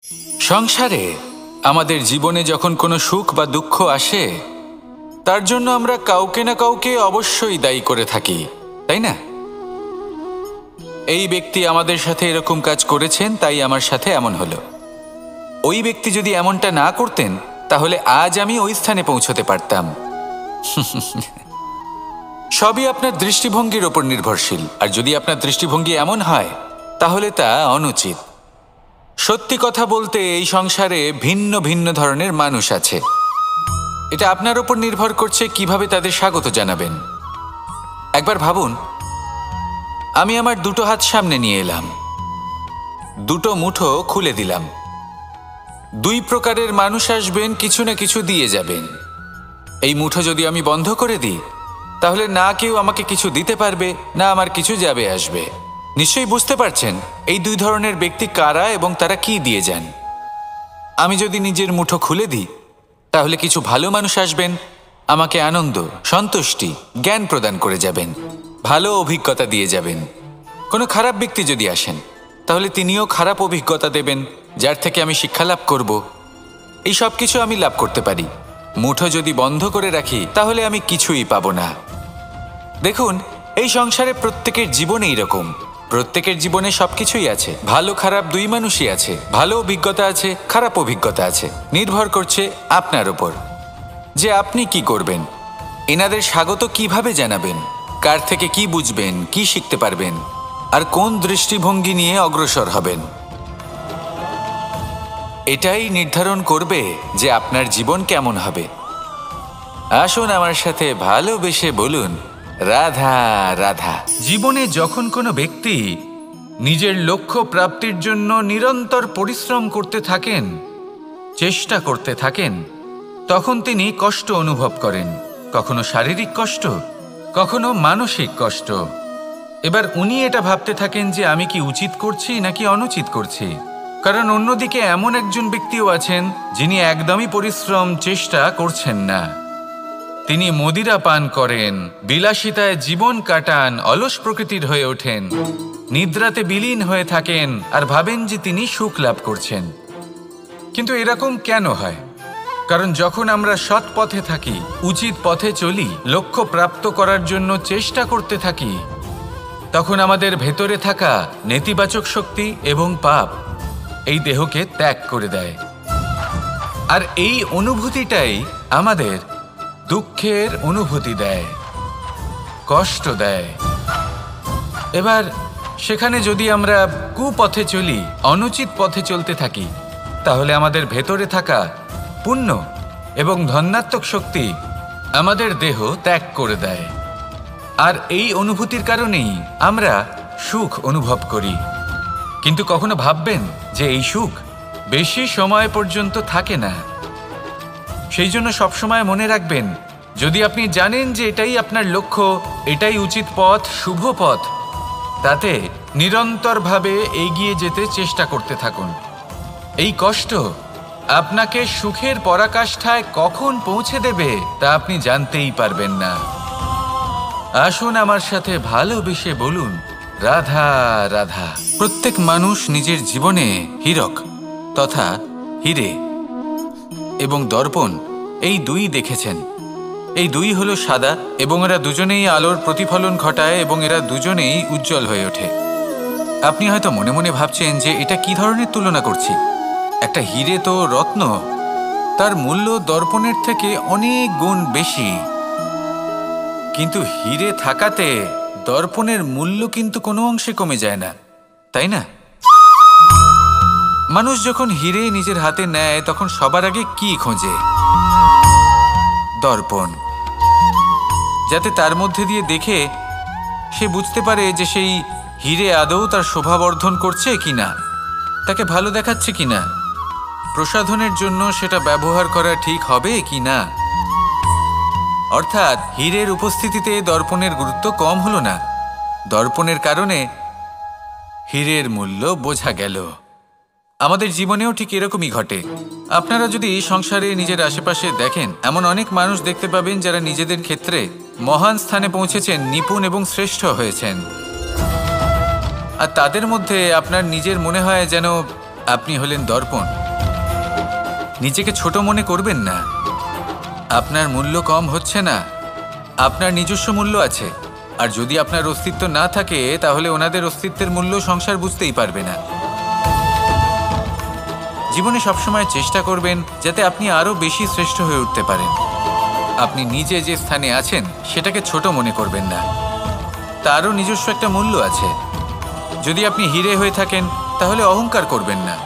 সংসারে আমাদের জীবনে যখন কোনো সুখ বা দুঃখ আসে, তার জন্য আমরা কাউকে না কাউকে অবশ্যই দায়ী করে থাকি, তাই না? এই ব্যক্তি আমাদের সাথে এরকম কাজ করেছেন, তাই আমার সাথে এমন হলো। ওই ব্যক্তি যদি এমনটা না করতেন, তাহলে আজ আমি ওই স্থানে পৌঁছতে পারতাম। সবই আপনার দৃষ্টিভঙ্গির ওপর নির্ভরশীল, আর যদি আপনার দৃষ্টিভঙ্গি এমন হয়, তাহলে তা অনুচিত। সত্যি কথা বলতে, এই সংসারে ভিন্ন ভিন্ন ধরনের মানুষ আছে। এটা আপনার ওপর নির্ভর করছে কিভাবে তাদের স্বাগত জানাবেন। একবার ভাবুন, আমি আমার দুটো হাত সামনে নিয়ে এলাম, দুটো মুঠো খুলে দিলাম। দুই প্রকারের মানুষ আসবেন, কিছু না কিছু দিয়ে যাবেন। এই মুঠো যদি আমি বন্ধ করে দিই, তাহলে না কেউ আমাকে কিছু দিতে পারবে, না আমার কিছু যাবে আসবে। নিশ্চয়ই বুঝতে পারছেন এই দুই ধরনের ব্যক্তি কারা এবং তারা কি দিয়ে যান। আমি যদি নিজের মুঠো খুলে দিই, তাহলে কিছু ভালো মানুষ আসবেন, আমাকে আনন্দ, সন্তুষ্টি, জ্ঞান প্রদান করে যাবেন, ভালো অভিজ্ঞতা দিয়ে যাবেন। কোনো খারাপ ব্যক্তি যদি আসেন, তাহলে তিনিও খারাপ অভিজ্ঞতা দেবেন, যার থেকে আমি শিক্ষা লাভ করব। এই সব কিছু আমি লাভ করতে পারি। মুঠো যদি বন্ধ করে রাখি, তাহলে আমি কিছুই পাবো না। দেখুন, এই সংসারে প্রত্যেকের জীবনে এইরকম। প্রত্যেকের জীবনে সবকিছুই আছে, ভালো খারাপ দুই মানুষই আছে। ভালো অভিজ্ঞতা আছে, খারাপ অভিজ্ঞতা আছে। নির্ভর করছে আপনার ওপর যে আপনি কি করবেন। এনাদের স্বাগত কিভাবে জানাবেন, কার থেকে কি বুঝবেন, কি শিখতে পারবেন, আর কোন দৃষ্টিভঙ্গি নিয়ে অগ্রসর হবেন। এটাই নির্ধারণ করবে যে আপনার জীবন কেমন হবে। আসুন আমার সাথে ভালোবেসে বলুন, রাধা রাধা। জীবনে যখন কোনো ব্যক্তি নিজের লক্ষ্য প্রাপ্তির জন্য নিরন্তর পরিশ্রম করতে থাকেন, চেষ্টা করতে থাকেন, তখন তিনি কষ্ট অনুভব করেন। কখনো শারীরিক কষ্ট, কখনো মানসিক কষ্ট। এবার উনি এটা ভাবতে থাকেন যে আমি কি উচিত করছি নাকি অনুচিত করছি। কারণ অন্যদিকে এমন একজন ব্যক্তিও আছেন যিনি একদমই পরিশ্রম, চেষ্টা করছেন না। তিনি মদিরা পান করেন, বিলাসিতায় জীবন কাটান, অলস প্রকৃতির হয়ে ওঠেন, নিদ্রাতে বিলীন হয়ে থাকেন আর ভাবেন যে তিনি সুখ লাভ করছেন। কিন্তু এরকম কেন হয়? কারণ যখন আমরা সৎ পথে থাকি, উচিত পথে চলি, লক্ষ্য প্রাপ্ত করার জন্য চেষ্টা করতে থাকি, তখন আমাদের ভেতরে থাকা নেতিবাচক শক্তি এবং পাপ এই দেহকে ত্যাগ করে দেয়। আর এই অনুভূতিটাই আমাদের দুঃখের অনুভূতি দেয়, কষ্ট দেয়। এবার সেখানে যদি আমরা কুপথে চলি, অনুচিত পথে চলতে থাকি, তাহলে আমাদের ভেতরে থাকা পুণ্য এবং ধনাত্মক শক্তি আমাদের দেহ ত্যাগ করে দেয়। আর এই অনুভূতির কারণেই আমরা সুখ অনুভব করি। কিন্তু কখনো ভাববেন যে এই সুখ বেশি সময় পর্যন্ত থাকে না। সেই জন্য সবসময় মনে রাখবেন, যদি আপনি জানেন যে এটাই আপনার লক্ষ্য, এটাই উচিত পথ, শুভ পথ, তাতে নিরন্তরভাবে এগিয়ে যেতে চেষ্টা করতে থাকুন। এই কষ্ট আপনাকে সুখের পরাকাষ্ঠায় কখন পৌঁছে দেবে তা আপনি জানতেই পারবেন না। আসুন আমার সাথে ভালোবেসে বলুন, রাধা রাধা। প্রত্যেক মানুষ নিজের জীবনে হীরক তথা হীরে এবং দর্পণ এই দুই দেখেছেন। এই দুই হলো সাদা এবং এরা দুজনেই আলোর প্রতিফলন ঘটায় এবং এরা দুজনেই উজ্জ্বল হয়ে ওঠে। আপনি হয়তো মনে মনে ভাবছেন যে এটা কি ধরনের তুলনা করছি। একটা হীরে তো রত্ন, তার মূল্য দর্পণের থেকে অনেক গুণ বেশি। কিন্তু হীরে থাকাতে দর্পণের মূল্য কিন্তু কোনো অংশে কমে যায় না, তাই না? মানুষ যখন হীরে নিজের হাতে নেয়, তখন সবার আগে কি খোঁজে? দর্পণ, যাতে তার মধ্যে দিয়ে দেখে সে বুঝতে পারে যে সেই হীরে আদৌ তার শোভাবর্ধন করছে কিনা, তাকে ভালো দেখাচ্ছে কিনা, প্রসাধনের জন্য সেটা ব্যবহার করা ঠিক হবে কিনা। অর্থাৎ হীরের উপস্থিতিতে দর্পণের গুরুত্ব কম হলো না। দর্পণের কারণে হীরের মূল্য বোঝা গেল। আমাদের জীবনেও ঠিক এরকমই ঘটে। আপনারা যদি সংসারে নিজের আশেপাশে দেখেন, এমন অনেক মানুষ দেখতে পাবেন যারা নিজেদের ক্ষেত্রে মহান স্থানে পৌঁছেছেন, নিপুণ এবং শ্রেষ্ঠ হয়েছেন। আর তাদের মধ্যে আপনার নিজের মনে হয় যেন আপনি হলেন দর্পণ। নিজেকে ছোট মনে করবেন না। আপনার মূল্য কম হচ্ছে না, আপনার নিজস্ব মূল্য আছে। আর যদি আপনার অস্তিত্ব না থাকে তাহলে ওনাদের অস্তিত্বের মূল্য সংসার বুঝতেই পারবে না। জীবনে সবসময় চেষ্টা করবেন যাতে আপনি আরও বেশি শ্রেষ্ঠ হয়ে উঠতে পারেন। আপনি নিজে যে স্থানে আছেন সেটাকে ছোট মনে করবেন না, তারও নিজস্ব একটা মূল্য আছে। যদি আপনি হিরে হয়ে থাকেন তাহলে অহংকার করবেন না,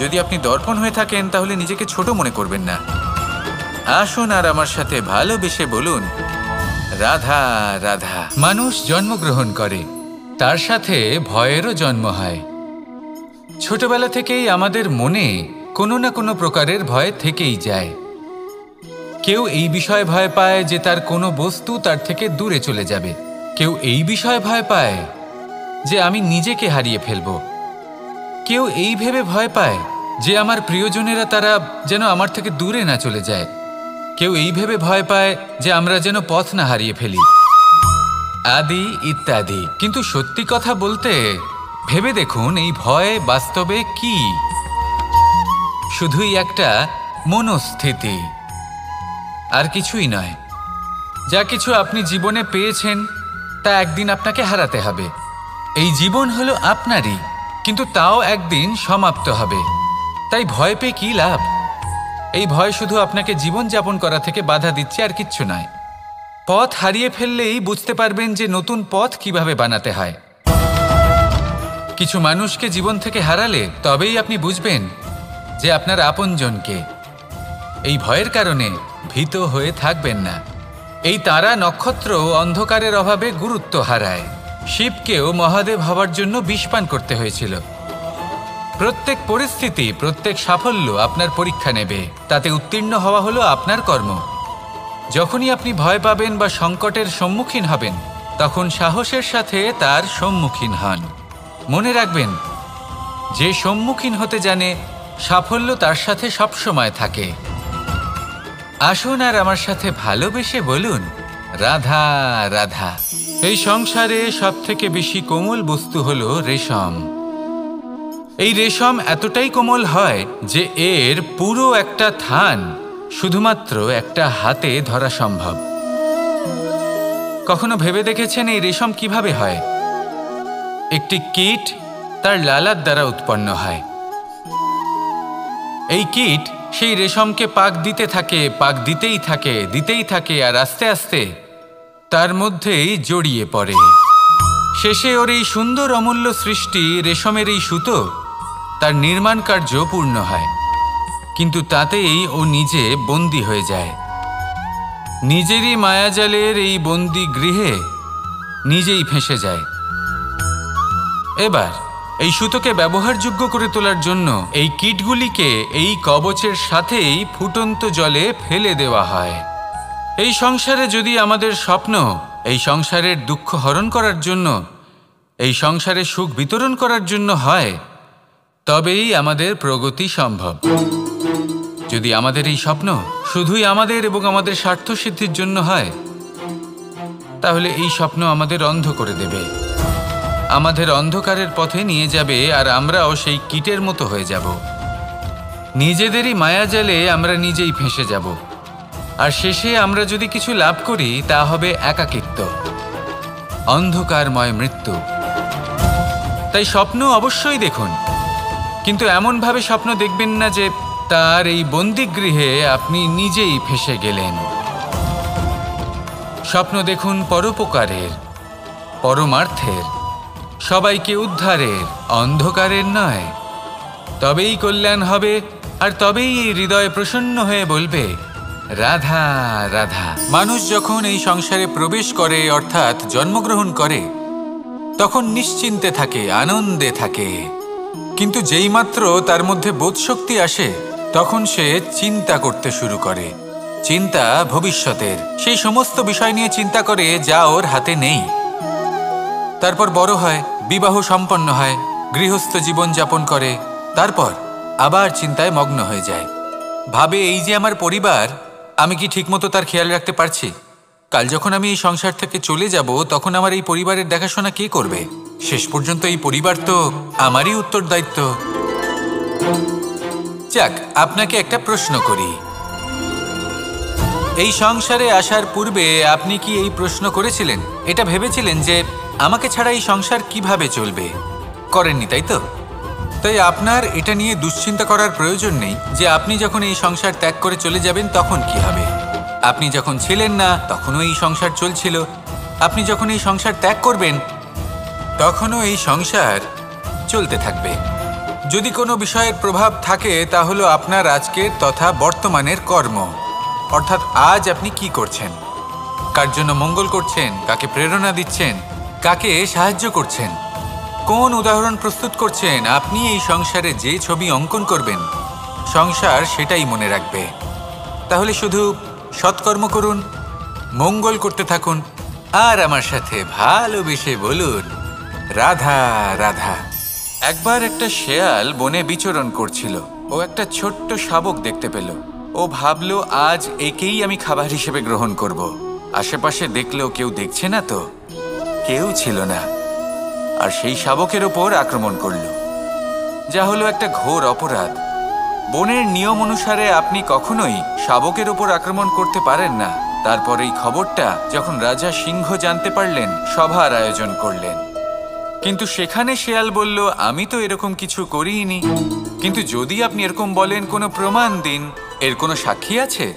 যদি আপনি দর্পণ হয়ে থাকেন তাহলে নিজেকে ছোট মনে করবেন না। আসুন আর আমার সাথে ভালোবেসে বলুন, রাধা রাধা। মানুষ জন্মগ্রহণ করে, তার সাথে ভয়েরও জন্ম হয়। ছোটবেলা থেকেই আমাদের মনে কোনো না কোনো প্রকারের ভয় থেকেই যায়। কেউ এই বিষয়ে ভয় পায় যে তার কোনো বস্তু তার থেকে দূরে চলে যাবে। কেউ এই বিষয়ে ভয় পায় যে আমি নিজেকে হারিয়ে ফেলব। কেউ এই ভেবে ভয় পায় যে আমার প্রিয়জনেরা তারা যেন আমার থেকে দূরে না চলে যায়। কেউ এই ভেবে ভয় পায় যে আমরা যেন পথ না হারিয়ে ফেলি, আদি ইত্যাদি। কিন্তু সত্যি কথা বলতে ভেবে দেখুন, এই ভয় বাস্তবে কি? শুধুই একটা মনস্থিতি, আর কিছুই নয়। যা কিছু আপনি জীবনে পেয়েছেন তা একদিন আপনাকে হারাতে হবে। এই জীবন হলো আপনারই, কিন্তু তাও একদিন সমাপ্ত হবে। তাই ভয় পেয়ে কি লাভ? এই ভয় শুধু আপনাকে জীবনযাপন করা থেকে বাধা দিচ্ছে, আর কিচ্ছু নয়। পথ হারিয়ে ফেললেই বুঝতে পারবেন যে নতুন পথ কিভাবে বানাতে হয়। কিছু মানুষকে জীবন থেকে হারালে তবেই আপনি বুঝবেন যে আপনার আপনজনকে। এই ভয়ের কারণে ভীত হয়ে থাকবেন না। এই তারা নক্ষত্র অন্ধকারের অভাবে গুরুত্ব হারায়। শিবকেও মহাদেব হওয়ার জন্য বিষপান করতে হয়েছিল। প্রত্যেক পরিস্থিতি, প্রত্যেক সাফল্য আপনার পরীক্ষা নেবে, তাতে উত্তীর্ণ হওয়া হলো আপনার কর্ম। যখনই আপনি ভয় পাবেন বা সংকটের সম্মুখীন হবেন, তখন সাহসের সাথে তার সম্মুখীন হন। মনে রাখবেন, যে সম্মুখীন হতে জানে সাফল্য তার সাথে সবসময় থাকে। আসুন আর আমার সাথে ভালোবেসে বলুন, রাধা রাধা। এই সংসারে সবথেকে বেশি কোমল বস্তু হলো রেশম। এই রেশম এতটাই কোমল হয় যে এর পুরো একটা থান শুধুমাত্র একটা হাতে ধরা সম্ভব। কখনো ভেবে দেখেছেন এই রেশম কিভাবে হয়? একটি কীট তার লালার দ্বারা উৎপন্ন হয়। এই কীট সেই রেশমকে পাক দিতে থাকে, পাক দিতেই থাকে, আর আস্তে আস্তে তার মধ্যেই জড়িয়ে পড়ে। শেষে ওর এই সুন্দর অমূল্য সৃষ্টি রেশমের এই সুতো, তার নির্মাণ কার্য পূর্ণ হয়। কিন্তু তাতেই ও নিজে বন্দী হয়ে যায়। নিজেরই মায়াজালের এই বন্দী গৃহে নিজেই ফেঁসে যায়। এবার এই সুতোকে ব্যবহারযোগ্য করে তোলার জন্য এই কীটগুলিকে এই কবচের সাথেই ফুটন্ত জলে ফেলে দেওয়া হয়। এই সংসারে যদি আমাদের স্বপ্ন এই সংসারের দুঃখ হরণ করার জন্য, এই সংসারে সুখ বিতরণ করার জন্য হয়, তবেই আমাদের প্রগতি সম্ভব। যদি আমাদের এই স্বপ্ন শুধুই আমাদের এবং আমাদের স্বার্থসিদ্ধির জন্য হয়, তাহলে এই স্বপ্ন আমাদের অন্ধ করে দেবে, আমাদের অন্ধকারের পথে নিয়ে যাবে, আর আমরাও সেই কীটের মতো হয়ে যাব। নিজেদেরই মায়াজালে আমরা নিজেই ফেঁসে যাব, আর শেষে আমরা যদি কিছু লাভ করি তা হবে একাকিত্ব, অন্ধকারময় মৃত্যু। তাই স্বপ্ন অবশ্যই দেখুন, কিন্তু এমনভাবে স্বপ্ন দেখবেন না যে তার এই বন্দিগৃহে আপনি নিজেই ফেঁসে গেলেন। স্বপ্ন দেখুন পরোপকারের, পরমার্থের, সবাইকে উদ্ধারের, অন্ধকারের নয়। তবেই কল্যাণ হবে, আর তবেই এই হৃদয় প্রসন্ন হয়ে বলবে, রাধা রাধা। মানুষ যখন এই সংসারে প্রবেশ করে, অর্থাৎ জন্মগ্রহণ করে, তখন নিশ্চিন্তে থাকে, আনন্দে থাকে। কিন্তু যেইমাত্র তার মধ্যে বোধশক্তি আসে, তখন সে চিন্তা করতে শুরু করে। চিন্তা ভবিষ্যতের, সেই সমস্ত বিষয় নিয়ে চিন্তা করে যা ওর হাতে নেই। তারপর বড় হয়, বিবাহ সম্পন্ন হয়, গৃহস্থ জীবন যাপন করে, তারপর আবার চিন্তায় মগ্ন হয়ে যায়। ভাবে, এই যে আমার পরিবার, আমি কি ঠিকমতো তার খেয়াল রাখতে পারছি? কাল যখন আমি এই সংসার থেকে চলে যাব, তখন আমার এই পরিবারের দেখাশোনা কে করবে? শেষ পর্যন্ত এই পরিবার তো আমারই উত্তরদায়িত্ব। যাক, আপনাকে একটা প্রশ্ন করি। এই সংসারে আসার পূর্বে আপনি কি এই প্রশ্ন করেছিলেন, এটা ভেবেছিলেন যে আমাকে ছাড়া এই সংসার কিভাবে চলবে? করেননি, তাই তো? তাই আপনার এটা নিয়ে দুশ্চিন্তা করার প্রয়োজন নেই যে আপনি যখন এই সংসার ত্যাগ করে চলে যাবেন তখন কি হবে। আপনি যখন ছিলেন না তখনও এই সংসার চলছিল, আপনি যখন এই সংসার ত্যাগ করবেন তখনও এই সংসার চলতে থাকবে। যদি কোনো বিষয়ের প্রভাব থাকে তা হলো আপনার আজকের তথা বর্তমানের কর্ম, অর্থাৎ আজ আপনি কি করছেন, কার জন্য মঙ্গল করছেন, কাকে প্রেরণা দিচ্ছেন, কাকে সাহায্য করছেন, কোন উদাহরণ প্রস্তুত করছেন। আপনি এই সংসারে যে ছবি অঙ্কন করবেন সংসার সেটাই মনে রাখবে। তাহলে শুধু সৎকর্ম করুন, মঙ্গল করতে থাকুন, আর আমার সাথে ভালোবেসে বলুন রাধা রাধা। একবার একটা শেয়াল বনে বিচরণ করছিল। ও একটা ছোট্ট শাবক দেখতে পেল। ও ভাবলো আজ একেই আমি খাবার হিসেবে গ্রহণ করব। আশেপাশে দেখলো কেউ দেখছে না তো, কেউ ছিল না, আর সেই শাবকের ওপর আক্রমণ করল, যা হলো একটা ঘোর অপরাধ। বনের নিয়ম অনুসারে আপনি কখনোই শাবকের ওপর আক্রমণ করতে পারেন না। তারপর এই খবরটা যখন রাজা সিংহ জানতে পারলেন, সভার আয়োজন করলেন। কিন্তু সেখানে শেয়াল বলল, আমি তো এরকম কিছু করিনি। কিন্তু যদি আপনি এরকম বলেন, কোনো প্রমাণ দিন, এর কোনো সাক্ষী আছে?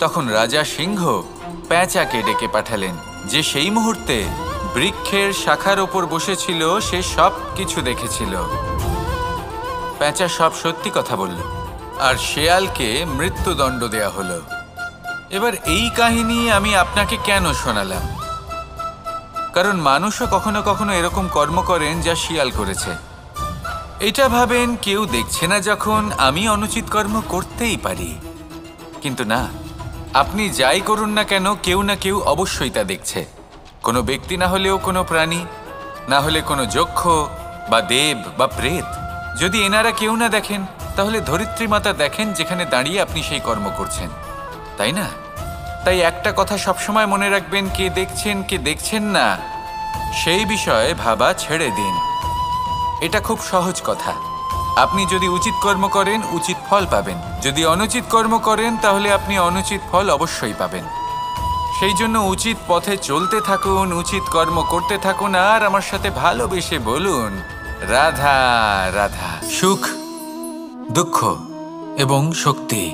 তখন রাজা সিংহ পেঁচাকে ডেকে পাঠালেন, যে সেই মুহূর্তে বৃক্ষের শাখার ওপর বসেছিল, সে সব কিছু দেখেছিল। পেঁচা সব সত্যি কথা বলল, আর শেয়ালকে মৃত্যুদণ্ড দেয়া হলো। এবার এই কাহিনী আমি আপনাকে কেন শোনালাম? কারণ মানুষও কখনো কখনো এরকম কর্ম করেন যা শিয়াল করেছে। এটা ভাবেন কেউ দেখছে না, যখন আমি অনুচিত কর্ম করতেই পারি। কিন্তু না, আপনি যাই করুন না কেন, কেউ না কেউ অবশ্যই তা দেখছে। কোনো ব্যক্তি না হলেও কোনো প্রাণী, না হলে কোনো যক্ষ বা দেব বা প্রেত। যদি এনারা কেউ না দেখেন, তাহলে ধরিত্রী মাতা দেখেন, যেখানে দাঁড়িয়ে আপনি সেই কর্ম করছেন, তাই না? তাই একটা কথা সবসময় মনে রাখবেন, কে দেখছেন কে দেখছেন না সেই বিষয়ে ভাবা ছেড়ে দিন। এটা খুব সহজ কথা। আপনি যদি উচিত কর্ম করেন, উচিত ফল পাবেন। যদি অনুচিত কর্ম করেন, তাহলে আপনি অনুচিত ফল অবশ্যই পাবেন। সেই জন্য উচিত পথে চলতে থাকুন, উচিত কর্ম করতে থাকুন, আর আমার সাথে ভালোবেসে বলুন রাধা রাধা। সুখ, দুঃখ এবং শক্তি,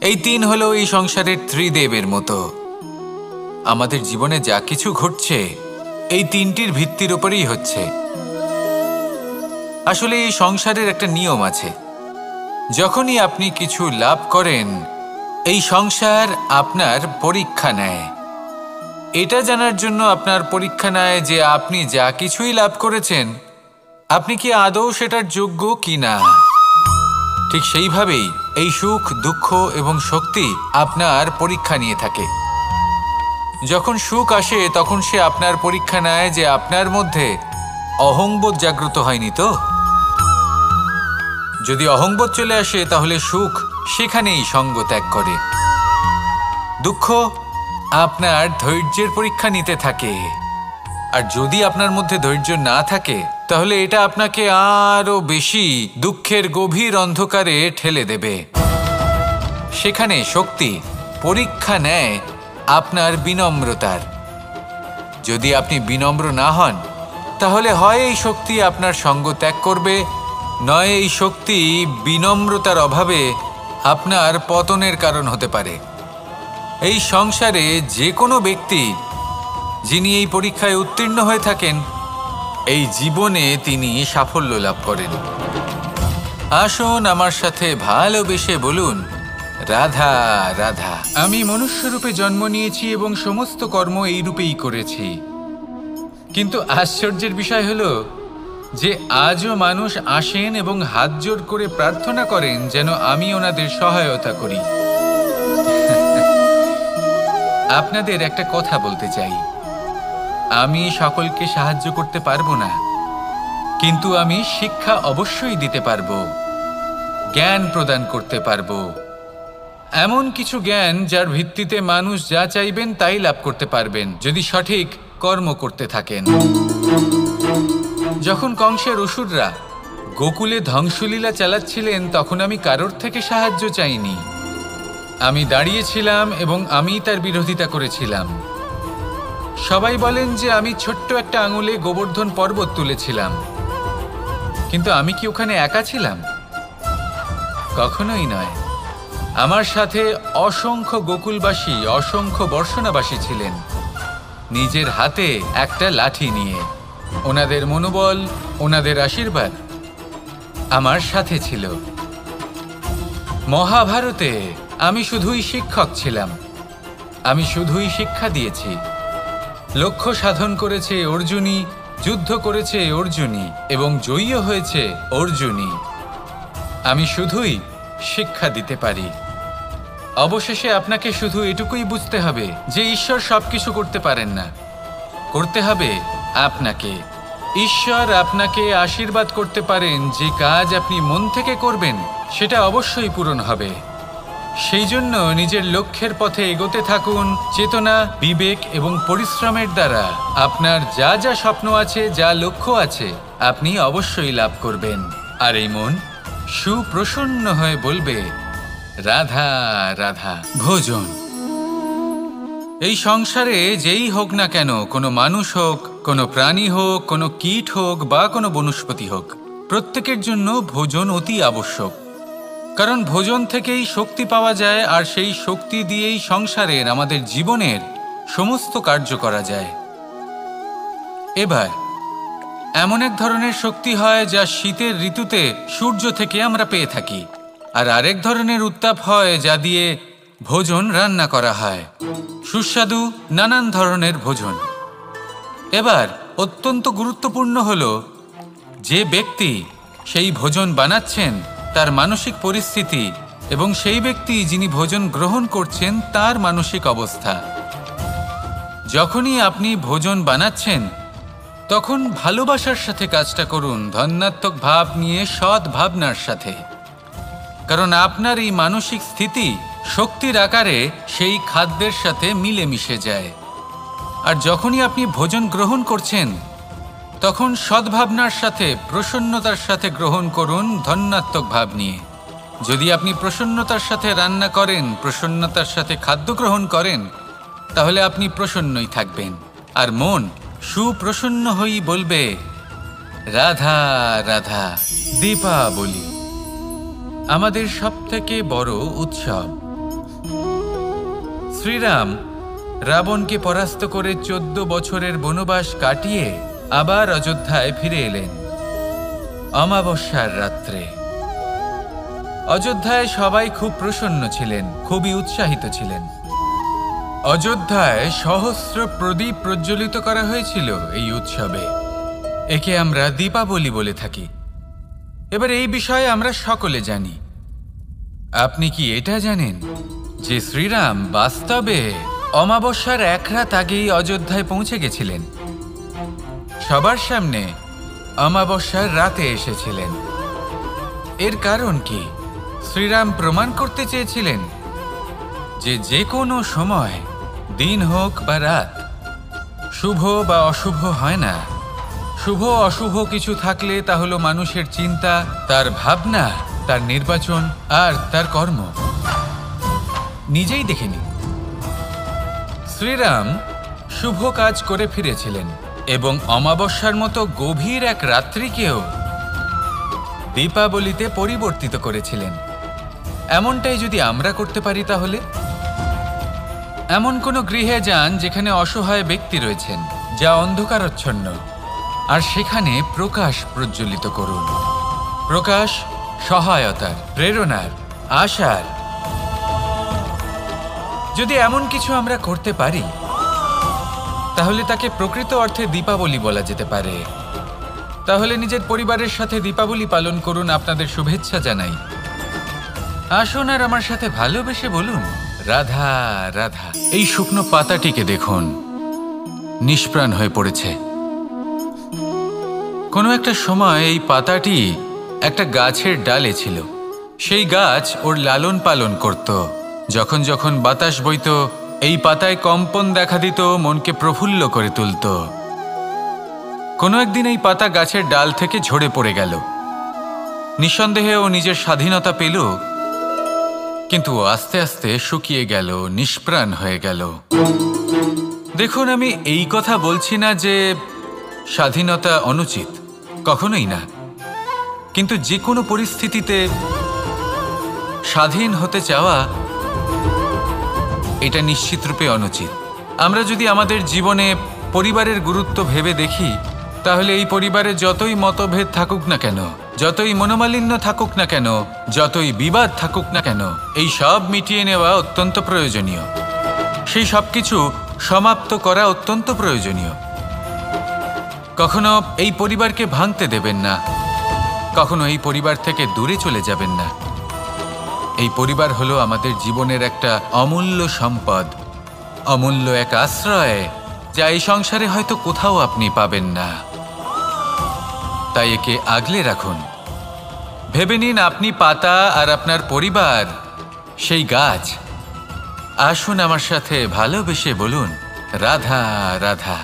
এই তিন হলো এই সংসারের ত্রিদেবের মতো। আমাদের জীবনে যা কিছু ঘটছে এই তিনটির ভিত্তির উপরেই হচ্ছে। আসলে এই সংসারের একটা নিয়ম আছে, যখনই আপনি কিছু লাভ করেন, এই সংসার আপনার পরীক্ষা নেয়। এটা জানার জন্য আপনার পরীক্ষা নেয় যে আপনি যা কিছুই লাভ করেছেন, আপনি কি আদৌ সেটার যোগ্য কি না। ঠিক সেইভাবেই এই সুখ, দুঃখ এবং শক্তি আপনার পরীক্ষা নিয়ে থাকে। যখন সুখ আসে, তখন সে আপনার পরীক্ষা নেয় যে আপনার মধ্যে অহংবোধ জাগ্রত হয়নি তো। যদি অহংবোধ চলে আসে, তাহলে সুখ সেখানেই সঙ্গ ত্যাগ করে। দুঃখ আপনার ধৈর্যের পরীক্ষা নিতে থাকে, আর যদি আপনার মধ্যে ধৈর্য না থাকে, তাহলে এটা আপনাকে আরো বেশি দুঃখের গভীর অন্ধকারে ঠেলে দেবে। সেখানে শক্তি পরীক্ষা নেয় আপনার বিনম্রতার। যদি আপনি বিনম্র না হন, তাহলে হয় এই শক্তি আপনার সঙ্গ ত্যাগ করবে, নয় এই শক্তি বিনম্রতার অভাবে আপনার পতনের কারণ হতে পারে। এই সংসারে যে কোনো ব্যক্তি যিনি এই পরীক্ষায় উত্তীর্ণ হয়ে থাকেন, এই জীবনে তিনি সাফল্য লাভ করেন। আসুন আমার সাথে ভালোবেসে বলুন রাধা রাধা। আমি মনুষ্যরূপে জন্ম নিয়েছি এবং সমস্ত কর্ম এই রূপেই করেছি। কিন্তু আশ্চর্যের বিষয় হলো যে আজও মানুষ আসেন এবং হাত জোড় করে প্রার্থনা করেন যেন আমি ওনাদের সহায়তা করি। আপনাদের একটা কথা বলতে চাই, আমি সকলকে সাহায্য করতে পারবো না, কিন্তু আমি শিক্ষা অবশ্যই দিতে পারবো, জ্ঞান প্রদান করতে পারবো। এমন কিছু জ্ঞান যার ভিত্তিতে মানুষ যা চাইবেন তাই লাভ করতে পারবেন, যদি সঠিক কর্ম করতে থাকেন। যখন কংসের অসুররা গোকুলে ধ্বংসলীলা চালাচ্ছিলেন তখন আমি কারোর থেকে সাহায্য চাইনি। আমি দাঁড়িয়েছিলাম এবং আমি তার বিরোধিতা করেছিলাম। সবাই বলেন যে আমি ছোট্ট একটা আঙুলে গোবর্ধন পর্বত তুলেছিলাম, কিন্তু আমি কি ওখানে একা ছিলাম? কখনোই নয়। আমার সাথে অসংখ্য গোকুলবাসী, অসংখ্য বর্ষণাবাসী ছিলেন, নিজের হাতে একটা লাঠি নিয়ে। ওনাদের মনোবল, ওনাদের আশীর্বাদ আমার সাথে ছিল। মহাভারতে আমি শুধুই শিক্ষক ছিলাম, আমি শুধুই শিক্ষা দিয়েছি। লক্ষ্য সাধন করেছে অর্জুনই, যুদ্ধ করেছে অর্জুনই এবং জয়ীও হয়েছে অর্জুনই। আমি শুধুই শিক্ষা দিতে পারি। অবশেষে আপনাকে শুধু এটুকুই বুঝতে হবে যে ঈশ্বর সবকিছু করতে পারেন না, করতে হবে আপনাকে। ঈশ্বর আপনাকে আশীর্বাদ করতে পারেন যে কাজ আপনি মন থেকে করবেন সেটা অবশ্যই পূরণ হবে। সেই জন্য নিজের লক্ষ্যের পথে এগোতে থাকুন। চেতনা, বিবেক এবং পরিশ্রমের দ্বারা আপনার যা যা স্বপ্ন আছে, যা লক্ষ্য আছে, আপনি অবশ্যই লাভ করবেন। আর এই মন সুপ্রসন্ন হয়ে বলবে, রাধা রাধা। ভোজন। এই সংসারে যেই হোক না কেন, কোনো মানুষ হোক, কোনো প্রাণী হোক, কোনো কীট হোক বা কোনো বনস্পতি হোক, প্রত্যেকের জন্য ভোজন অতি আবশ্যক। কারণ ভোজন থেকেই শক্তি পাওয়া যায়, আর সেই শক্তি দিয়েই সংসারের, আমাদের জীবনের সমস্ত কার্য করা যায়। এবার এমন এক ধরনের শক্তি হয় যা শীতের ঋতুতে সূর্য থেকে আমরা পেয়ে থাকি, আর আরেক ধরনের উত্তাপ হয় যা দিয়ে ভোজন রান্না করা হয়, সুস্বাদু নানান ধরনের ভোজন। এবার অত্যন্ত গুরুত্বপূর্ণ হলো যে ব্যক্তি সেই ভোজন বানাচ্ছেন তার মানসিক পরিস্থিতি এবং সেই ব্যক্তি যিনি ভোজন গ্রহণ করছেন তার মানসিক অবস্থা। যখনই আপনি ভোজন বানাচ্ছেন তখন ভালোবাসার সাথে কাজটা করুন, ধন্যাত্মক ভাব নিয়ে, সৎ ভাবনার সাথে। কারণ আপনার এই মানসিক স্থিতি শক্তির আকারে সেই খাদ্যের সাথে মিলেমিশে যায়। আর যখনই আপনি ভোজন গ্রহণ করছেন তখন সদ্ভাবনার সাথে, প্রসন্নতার সাথে গ্রহণ করুন, ধন্যাত্মক ভাব নিয়ে। যদি আপনি প্রসন্নতার সাথে রান্না করেন, প্রসন্নতার সাথে খাদ্য গ্রহণ করেন, তাহলে আপনি প্রসন্নই থাকবেন। আর মন সুপ্রসন্ন হয়েই বলবে, রাধা রাধা। দীপাবলি আমাদের সবথেকে বড় উৎসব। শ্রীরাম রাবণকে পরাস্ত করে 14 বছরের বনবাস কাটিয়ে আবার অযোধ্যায় ফিরে এলেন অমাবস্যার রাত্রে। অযোধ্যায় সবাই খুব প্রসন্ন ছিলেন, খুবই উৎসাহিত ছিলেন। অযোধ্যায় সহস্র প্রদীপ প্রজ্বলিত করা হয়েছিল এই উৎসবে। একে আমরা দীপাবলি বলে থাকি। এবার এই বিষয়ে আমরা সকলে জানি। আপনি কি এটা জানেন যে শ্রীরাম বাস্তবে অমাবস্যার এক রাত আগেই অযোধ্যায় পৌঁছে গেছিলেন? সবার সামনে অমাবস্যার রাতে এসেছিলেন। এর কারণ কি? শ্রীরাম প্রমাণ করতে চেয়েছিলেন যে যে কোনো সময়, দিন হোক বা রাত, শুভ বা অশুভ হয় না। শুভ অশুভ কিছু থাকলে তা হলো মানুষের চিন্তা, তার ভাবনা, তার নির্বাচন আর তার কর্ম। নিজেই দেখে নিন, শ্রীরাম শুভ কাজ করে ফিরেছিলেন এবং অমাবস্যার মতো গভীর এক রাত্রিকেও দীপাবলিতে পরিবর্তিত করেছিলেন। এমনটাই যদি আমরা করতে পারি, তাহলে এমন কোনো গৃহে যান যেখানে অসহায় ব্যক্তি রয়েছেন, যা অন্ধকারাচ্ছন্ন, আর সেখানে প্রকাশ প্রজ্বলিত করুন। প্রকাশ সহায়তার, প্রেরণার, আশার। যদি এমন কিছু আমরা করতে পারি তাহলে তাকে প্রকৃত অর্থে দীপাবলি বলা যেতে পারে। তাহলে নিজের পরিবারের সাথে দীপাবলি পালন করুন। আপনাদের শুভেচ্ছা জানাই। আসুন আর আমার সাথে ভালোবেসে বলুন, রাধা রাধা। এই শুকনো পাতাটিকে দেখুন, নিষ্প্রাণ হয়ে পড়েছে। কোনো একটা সময় এই পাতাটি একটা গাছের ডালে ছিল। সেই গাছ ওর লালন পালন করত। যখন যখন বাতাস বইত, এই পাতায় কম্পন দেখা দিত, মনকে প্রফুল্ল করে তুলত। কোনো একদিন এই পাতা গাছের ডাল থেকে ঝরে পড়ে গেল। নিঃসন্দেহে ও নিজের স্বাধীনতা পেল, কিন্তু আস্তে আস্তে শুকিয়ে গেল, নিষ্প্রাণ হয়ে গেল। দেখুন, আমি এই কথা বলছি না যে স্বাধীনতা অনুচিত, কখনোই না। কিন্তু যে কোনো পরিস্থিতিতে স্বাধীন হতে চাওয়া এটা নিশ্চিতরূপে অনুচিত। আমরা যদি আমাদের জীবনে পরিবারের গুরুত্ব ভেবে দেখি, তাহলে এই পরিবারে যতই মতভেদ থাকুক না কেন, যতই মনোমালিন্য থাকুক না কেন, যতই বিবাদ থাকুক না কেন, এই সব মিটিয়ে নেওয়া অত্যন্ত প্রয়োজনীয়। সেই সব কিছু সমাপ্ত করা অত্যন্ত প্রয়োজনীয়। কখনো এই পরিবারকে ভাঙতে দেবেন না, কখনো এই পরিবার থেকে দূরে চলে যাবেন না। এই পরিবার হলো আমাদের জীবনের একটা অমূল্য সম্পদ, অমূল্য এক আশ্রয়, যা এই সংসারে হয়তো কোথাও আপনি পাবেন না। তাই একে আগলে রাখুন। ভেবে নিন আপনি পাতা আর আপনার পরিবার সেই গাছ। আসুন আমার সাথে ভালোবেসে বলুন, রাধা রাধা।